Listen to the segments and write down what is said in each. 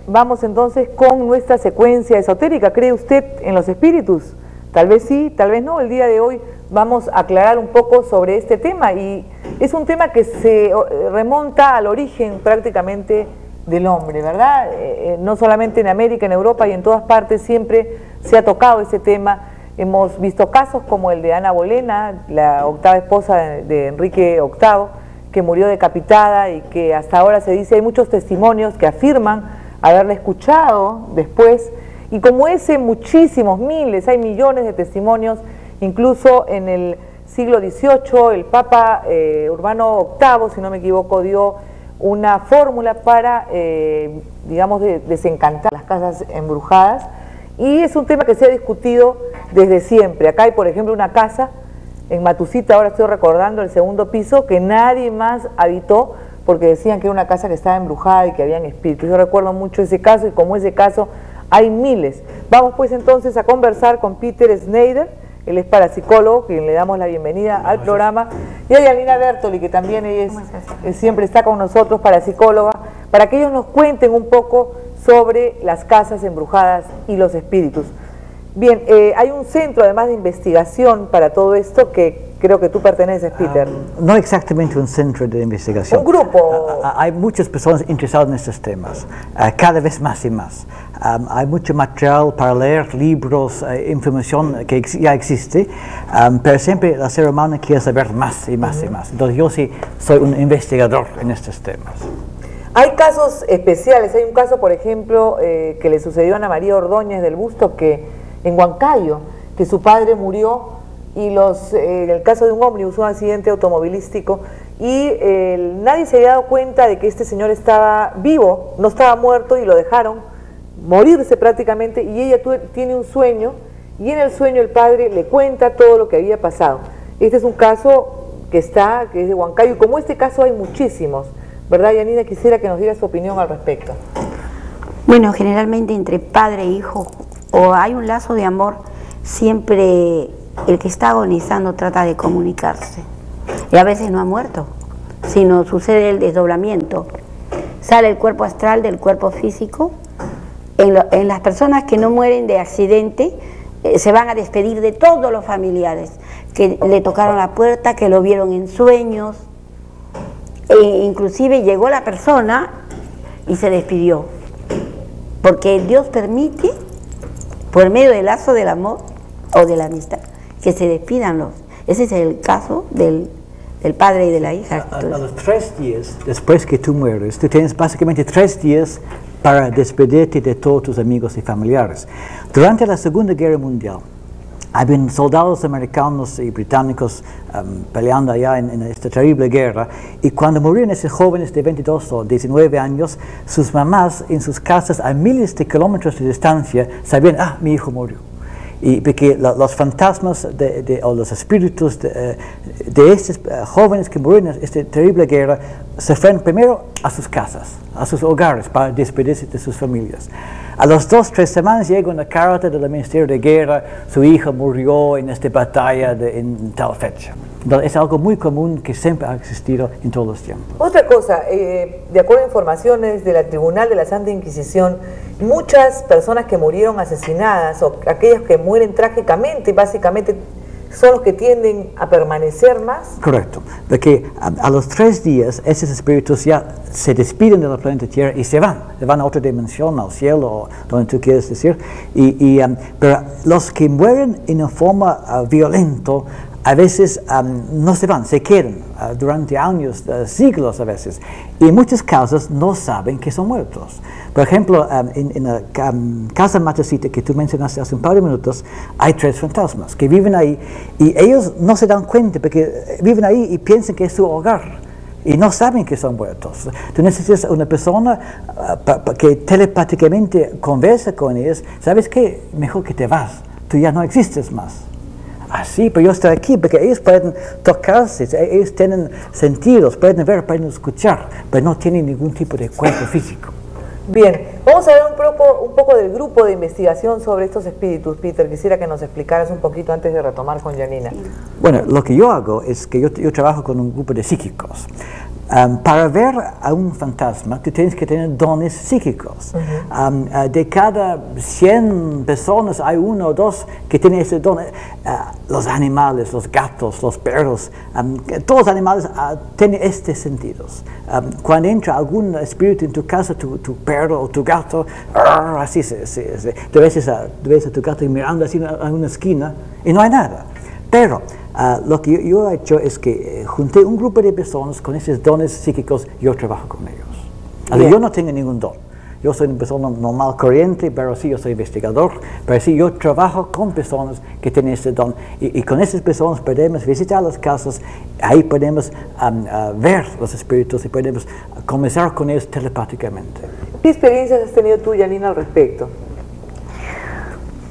vamos entonces con nuestra secuencia esotérica. ¿Cree usted en los espíritus? Tal vez sí, tal vez no. El día de hoy vamos a aclarar un poco sobre este tema, y es un tema que se remonta al origen prácticamente del hombre, ¿verdad? No solamente en América, en Europa y en todas partes siempre se ha tocado ese tema. Hemos visto casos como el de Ana Bolena, la octava esposa de Enrique VIII, que murió decapitada y que hasta ahora se dice, hay muchos testimonios que afirman haberla escuchado después, y como ese muchísimos, miles, hay millones de testimonios. Incluso en el siglo XVIII el Papa Urbano VIII, si no me equivoco, dio una fórmula para, digamos, desencantar las casas embrujadas, y es un tema que se ha discutido desde siempre. Acá hay, por ejemplo, una casa en Matucita, ahora estoy recordando, el segundo piso, que nadie más habitó porque decían que era una casa que estaba embrujada y que habían espíritus. Yo recuerdo mucho ese caso, y como ese caso hay miles. Vamos pues entonces a conversar con Peter Schneider. Él es parapsicólogo, quien le damos la bienvenida al programa, y a Janina Bertoli, que también ella siempre está con nosotros, parapsicóloga, para que ellos nos cuenten un poco sobre las casas embrujadas y los espíritus. Bien, hay un centro además de investigación para todo esto que creo que tú perteneces, Peter. No exactamente un centro de investigación. Un grupo. Hay muchas personas interesadas en estos temas, cada vez más y más. Hay mucho material para leer, libros, información que ya existe, pero siempre el ser humano quiere saber más y más y más. Entonces yo sí soy un investigador en estos temas. Hay casos especiales. Hay un caso, por ejemplo, que le sucedió a Ana María Ordóñez del Busto, que en Huancayo, que su padre murió, y en el caso de un ómnibus, un accidente automovilístico, y nadie se había dado cuenta de que este señor estaba vivo, no estaba muerto, y lo dejaron morirse prácticamente, y ella tiene un sueño, y en el sueño el padre le cuenta todo lo que había pasado. Este es un caso que es de Huancayo, y como este caso hay muchísimos, ¿verdad, Janina? Quisiera que nos diera su opinión al respecto. Bueno, generalmente entre padre e hijo, o hay un lazo de amor, siempre el que está agonizando trata de comunicarse, y a veces no ha muerto, sino sucede el desdoblamiento, sale el cuerpo astral del cuerpo físico. En las personas que no mueren de accidente, se van a despedir de todos los familiares que le tocaron la puerta, que lo vieron en sueños, inclusive llegó la persona y se despidió, porque Dios permite, por medio del lazo del amor o de la amistad, que se despidan ese es el caso del padre y de la hija. A los 3 días después que tú mueres, tú tienes básicamente 3 días para despedirte de todos tus amigos y familiares. Durante la Segunda Guerra Mundial, habían soldados americanos y británicos peleando allá en esta terrible guerra, y cuando murieron esos jóvenes de 22 o 19 años, sus mamás en sus casas a miles de kilómetros de distancia sabían, mi hijo murió. Y porque los fantasmas o los espíritus de estos jóvenes que murieron en esta terrible guerra se fueron primero a sus casas, a sus hogares, para despedirse de sus familias. A las 2 o 3 semanas llega una carta del Ministerio de Guerra: su hijo murió en esta batalla en tal fecha. Entonces, es algo muy común que siempre ha existido en todos los tiempos. Otra cosa, de acuerdo a informaciones del Tribunal de la Santa Inquisición, muchas personas que murieron asesinadas, o aquellos que mueren trágicamente, básicamente son los que tienden a permanecer más. Correcto, porque a los 3 días esos espíritus ya se despiden del planeta Tierra y se van a otra dimensión, al cielo, o donde tú quieres decir, pero los que mueren en una forma violenta, a veces no se van, se quedan durante años, siglos a veces, y en muchos casos no saben que son muertos. Por ejemplo, en la casa Matucita que tú mencionaste hace un par de minutos, hay 3 fantasmas que viven ahí, y ellos no se dan cuenta porque viven ahí y piensan que es su hogar, y no saben que son muertos. Tú necesitas una persona que telepáticamente conversa con ellos. ¿Sabes qué? Mejor que te vas, tú ya no existes más. Sí, pero yo estoy aquí, porque ellos pueden tocarse, ellos tienen sentidos, pueden ver, pueden escuchar, pero no tienen ningún tipo de cuerpo físico. Bien, vamos a ver un poco del grupo de investigación sobre estos espíritus. Peter, quisiera que nos explicaras un poquito antes de retomar con Janina. Bueno, lo que yo hago es que yo trabajo con un grupo de psíquicos. Para ver a un fantasma, tú tienes que tener dones psíquicos. De cada 100 personas hay 1 o 2 que tienen ese don. Los animales, los gatos, los perros, todos los animales tienen estos sentidos. Cuando entra algún espíritu en tu casa, tu perro o tu gato, así tú ves a tu gato mirando así en una esquina y no hay nada. Pero lo que yo he hecho es que junté un grupo de personas con esos dones psíquicos, yo trabajo con ellos. Yo no tengo ningún don. Yo soy una persona normal, corriente, pero sí, yo soy investigador, pero sí, yo trabajo con personas que tienen ese don. Y con esas personas podemos visitar las casas, ahí podemos ver los espíritus y podemos conversar con ellos telepáticamente. ¿Qué experiencias has tenido tú, Janina, al respecto?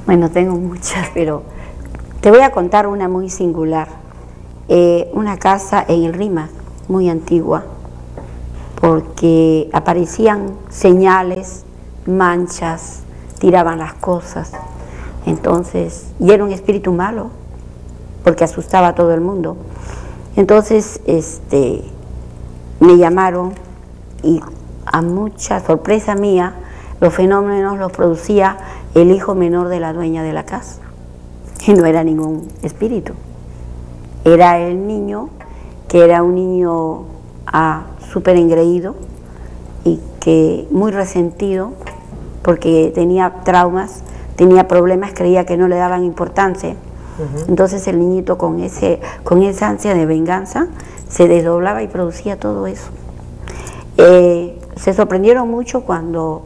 Bueno, tengo muchas, pero te voy a contar una muy singular. Una casa en el Rímac, muy antigua, porque aparecían señales, manchas, tiraban las cosas. Entonces, y era un espíritu malo, porque asustaba a todo el mundo. Entonces, me llamaron y a mucha sorpresa mía, los fenómenos los producía el hijo menor de la dueña de la casa. Y no era ningún espíritu. Era el niño, que era un niño súper engreído y que muy resentido porque tenía traumas, tenía problemas, creía que no le daban importancia. Entonces el niñito con esa ansia de venganza se desdoblaba y producía todo eso. Se sorprendieron mucho cuando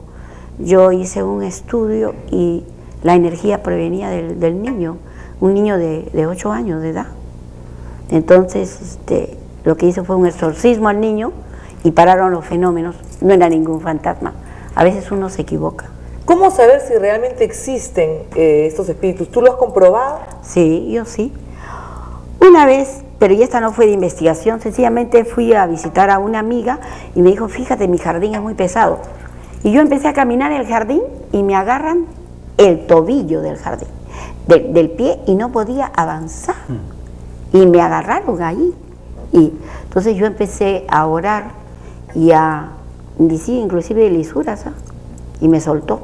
yo hice un estudio y la energía provenía del niño, un niño de 8 años de edad. Entonces lo que hice fue un exorcismo al niño y pararon los fenómenos. No era ningún fantasma. A veces uno se equivoca. ¿Cómo saber si realmente existen estos espíritus? ¿Tú lo has comprobado? Sí, yo sí. Una vez, pero ya esta no fue de investigación, sencillamente fui a visitar a una amiga y me dijo, fíjate, mi jardín es muy pesado. Y yo empecé a caminar en el jardín y me agarran el tobillo del jardín, del pie, y no podía avanzar. Y me agarraron ahí. Y entonces yo empecé a orar y a decir inclusive lisuras, y me soltó.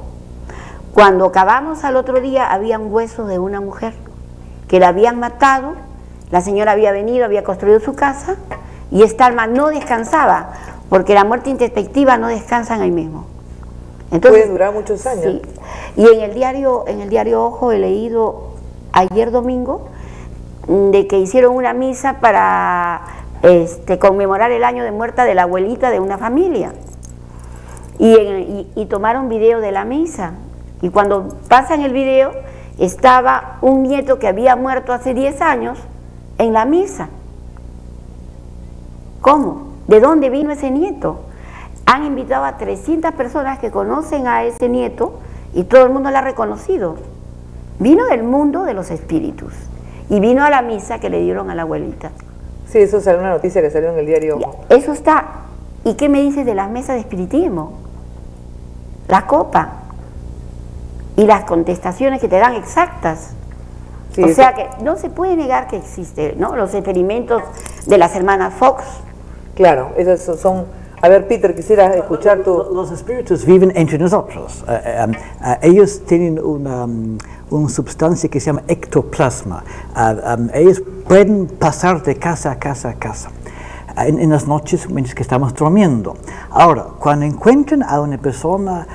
Cuando acabamos al otro día, habían huesos de una mujer que la habían matado. La señora había venido, había construido su casa y esta alma no descansaba, porque la muerte introspectiva no descansa ahí mismo. Entonces, puede durar muchos años. Sí. Y en el diario Ojo he leído ayer domingo de que hicieron una misa para conmemorar el año de muerte de la abuelita de una familia. Y tomaron video de la misa. Y cuando pasan el video, estaba un nieto que había muerto hace 10 años en la misa. ¿Cómo? ¿De dónde vino ese nieto? Han invitado a 300 personas que conocen a ese nieto y todo el mundo lo ha reconocido. Vino del mundo de los espíritus y vino a la misa que le dieron a la abuelita. Sí, eso salió una noticia que salió en el diario. Eso está. ¿Y qué me dices de las mesas de espiritismo? La copa y las contestaciones que te dan exactas. Sí, o sea que no se puede negar que existe, ¿no? Los experimentos de las hermanas Fox. Claro, esos son... A ver, Peter, quisiera escuchar tu... Los espíritus viven entre nosotros. Ellos tienen una sustancia que se llama ectoplasma. Ellos pueden pasar de casa a casa a casa en las noches mientras que estamos durmiendo. Ahora, cuando encuentran a una persona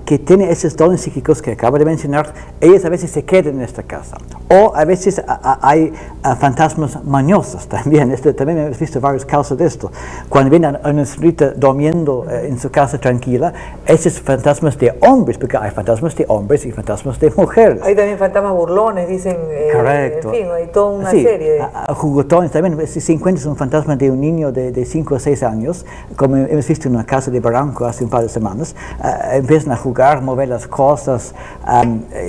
que tiene esos dones psíquicos que acabo de mencionar, ellos a veces se quedan en esta casa. O a veces hay fantasmas mañosos también. También hemos visto varios casos de esto. Cuando viene a una señorita durmiendo en su casa tranquila, esos fantasmas de hombres, porque hay fantasmas de hombres y fantasmas de mujeres. Hay también fantasmas burlones, dicen. Correcto. En fin, hay toda una serie de... Juguetones también. Si encuentras un fantasma de un niño de 5 o 6 años, como hemos visto en una casa de Barranco hace un par de semanas, empiezan a jugar, mover las cosas,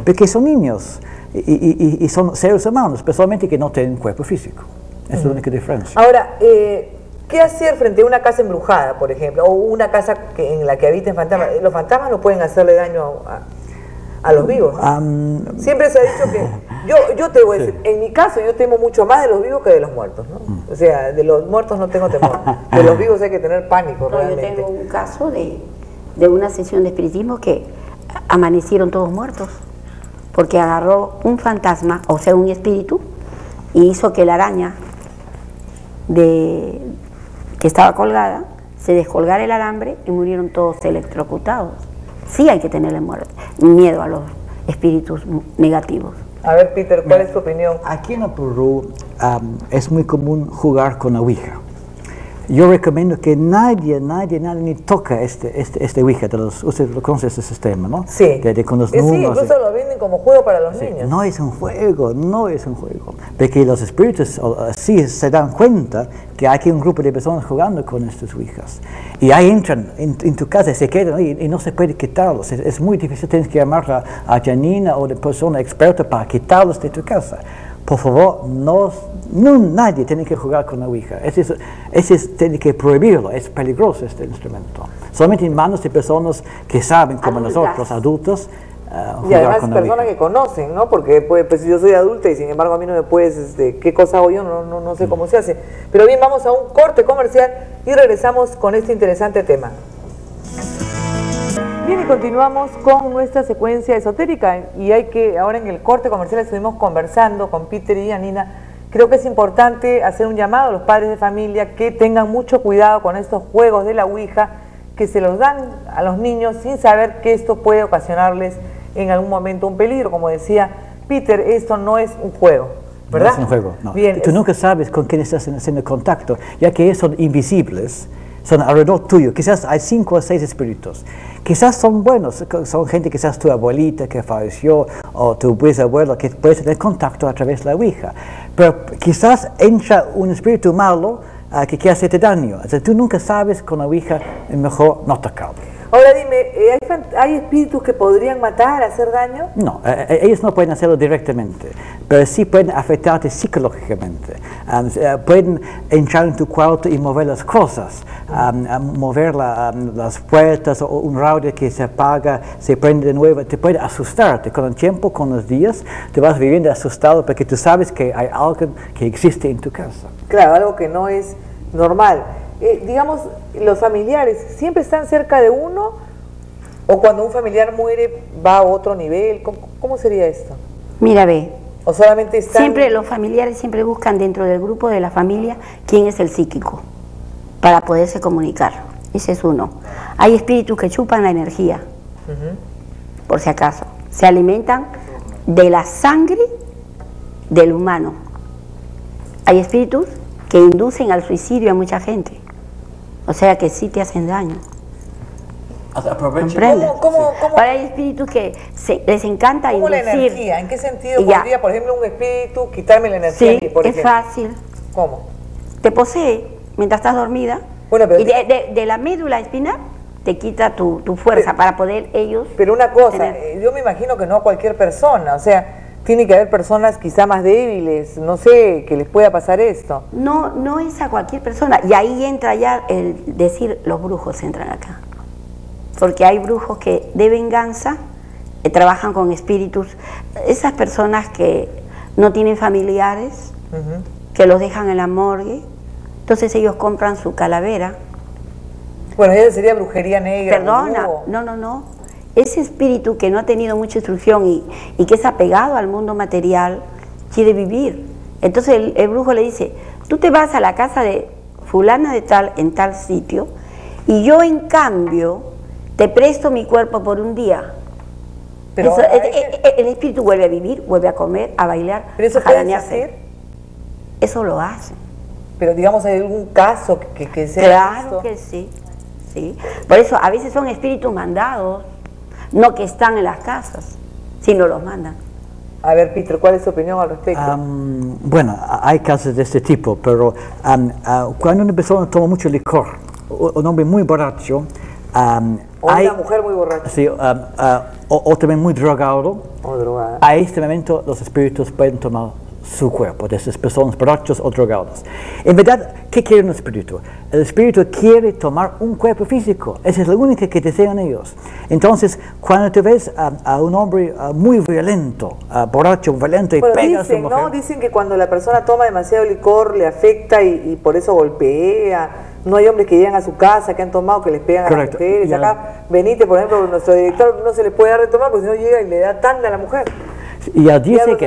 porque son niños y son seres humanos, personalmente que no tienen cuerpo físico. Esa es la única diferencia. Ahora, ¿qué hacer frente a una casa embrujada, por ejemplo, o una casa en la que habiten fantasmas? Los fantasmas no pueden hacerle daño a los vivos, ¿no? Siempre se ha dicho que Yo te voy a decir, en mi caso yo temo mucho más de los vivos que de los muertos, ¿no? O sea, de los muertos no tengo temor, de los vivos hay que tener pánico realmente. Yo tengo un caso de una sesión de espiritismo que amanecieron todos muertos, porque agarró un fantasma, o sea, un espíritu, y hizo que la araña que estaba colgada se descolgara el alambre y murieron todos electrocutados. Sí hay que tenerle miedo a los espíritus negativos. A ver, Peter, ¿cuál es tu opinión? Aquí en el Perú es muy común jugar con la Ouija. Yo recomiendo que nadie ni toca este Ouija. Usted lo conoce este sistema, ¿no? Sí. Con los sí, incluso lo venden como juego para los niños. No es un juego, no es un juego. Porque los espíritus sí se dan cuenta que hay un grupo de personas jugando con estos Ouijas. Y ahí entran en tu casa y se quedan y no se puede quitarlos. Es muy difícil, tienes que llamar a Janina o de persona experta para quitarlos de tu casa. Por favor, nadie tiene que jugar con la Ouija. Tiene que prohibirlo, es peligroso este instrumento. Solamente en manos de personas que saben, como nosotros, adultos, y además personas que conocen, ¿no? Porque pues yo soy adulta y sin embargo a mí no me puedes, ¿qué cosa hago yo? No sé cómo se hace. Pero bien, vamos a un corte comercial y regresamos con este interesante tema. Bien, y continuamos con nuestra secuencia esotérica y ahora en el corte comercial estuvimos conversando con Peter y Janina. Creo que es importante hacer un llamado a los padres de familia que tengan mucho cuidado con estos juegos de la Ouija que se los dan a los niños sin saber que esto puede ocasionarles en algún momento un peligro. Como decía Peter, esto no es un juego, ¿verdad? No es un juego, no. Bien, tú nunca sabes con quién estás haciendo contacto, ya que ellos son invisibles, son alrededor tuyo. Quizás hay 5 o 6 espíritus. Quizás son buenos, son gente, quizás tu abuelita que falleció o tu bisabuelo que puede tener contacto a través de la Ouija. Pero quizás entra un espíritu malo que quiere hacerte daño. O sea, tú nunca sabes con la Ouija, es mejor no tocarlo. Ahora dime, ¿hay espíritus que podrían matar, hacer daño? No, ellos no pueden hacerlo directamente, pero sí pueden afectarte psicológicamente. Pueden entrar en tu cuarto y mover las cosas, mover las puertas o un radio que se apaga, se prende de nuevo, te puede asustarte. Con el tiempo, con los días, te vas viviendo asustado porque tú sabes que hay algo que existe en tu casa. Claro, algo que no es normal. Digamos, los familiares siempre están cerca de uno, o cuando un familiar muere va a otro nivel. ¿Cómo sería esto? Mira, ve, o solamente están... siempre los familiares siempre buscan dentro del grupo de la familia quién es el psíquico para poderse comunicar. Ese es uno. Hay espíritus que chupan la energía, por si acaso, se alimentan de la sangre del humano. Hay espíritus que inducen al suicidio a mucha gente. O sea que sí te hacen daño. ¿Comprendes? ¿Cómo? Ahora hay espíritus que les encanta ¿Cómo inducir. la energía? ¿En qué sentido podría, por ejemplo, un espíritu quitarme la energía? Sí, por es ejemplo? fácil. ¿Cómo? Te posee mientras estás dormida. Bueno, pero y de la médula espinal te quita tu fuerza para poder ellos... Pero una cosa, yo me imagino que no a cualquier persona, o sea... Tiene que haber personas quizá más débiles, no sé, que les pueda pasar esto. No es a cualquier persona. Y ahí entra ya el decir, los brujos entran acá. Porque hay brujos que de venganza trabajan con espíritus. Esas personas que no tienen familiares, que los dejan en la morgue, entonces ellos compran su calavera. Bueno, eso sería brujería negra. Perdona, no. Ese espíritu que no ha tenido mucha instrucción y que es apegado al mundo material, quiere vivir. Entonces el brujo le dice, tú te vas a la casa de fulana de tal, en tal sitio, y yo en cambio te presto mi cuerpo por un día. Pero eso, el espíritu vuelve a vivir, vuelve a comer, a bailar, ¿pero eso a puede jaranearse. hacer? Eso lo hace. Pero digamos, ¿hay algún caso que sea Claro esto? que sí, sí. Por eso a veces son espíritus mandados, no que están en las casas, sino los mandan. A ver, Peter, ¿cuál es tu opinión al respecto? Bueno, hay casos de este tipo, pero cuando una persona toma mucho licor, un hombre muy borracho, o una mujer muy borracha. Sí, o también muy drogado, O drogada. a este momento los espíritus pueden tomar su cuerpo de esas personas borrachos o drogados. En verdad, ¿qué quiere un espíritu? El espíritu quiere tomar un cuerpo físico. Esa es la única que desean ellos. Entonces, cuando te ves a un hombre muy violento, borracho, violento y bueno, pega a su dicen, mujer. ¿no? Dicen que cuando la persona toma demasiado licor le afecta y por eso golpea. No hay hombres que llegan a su casa, que han tomado, que les pegan Correcto. a las mujeres. Ya. Acá, Benítez, por ejemplo, nuestro director no se le puede dar de tomar porque si no llega y le da tanda a la mujer. Y él dice que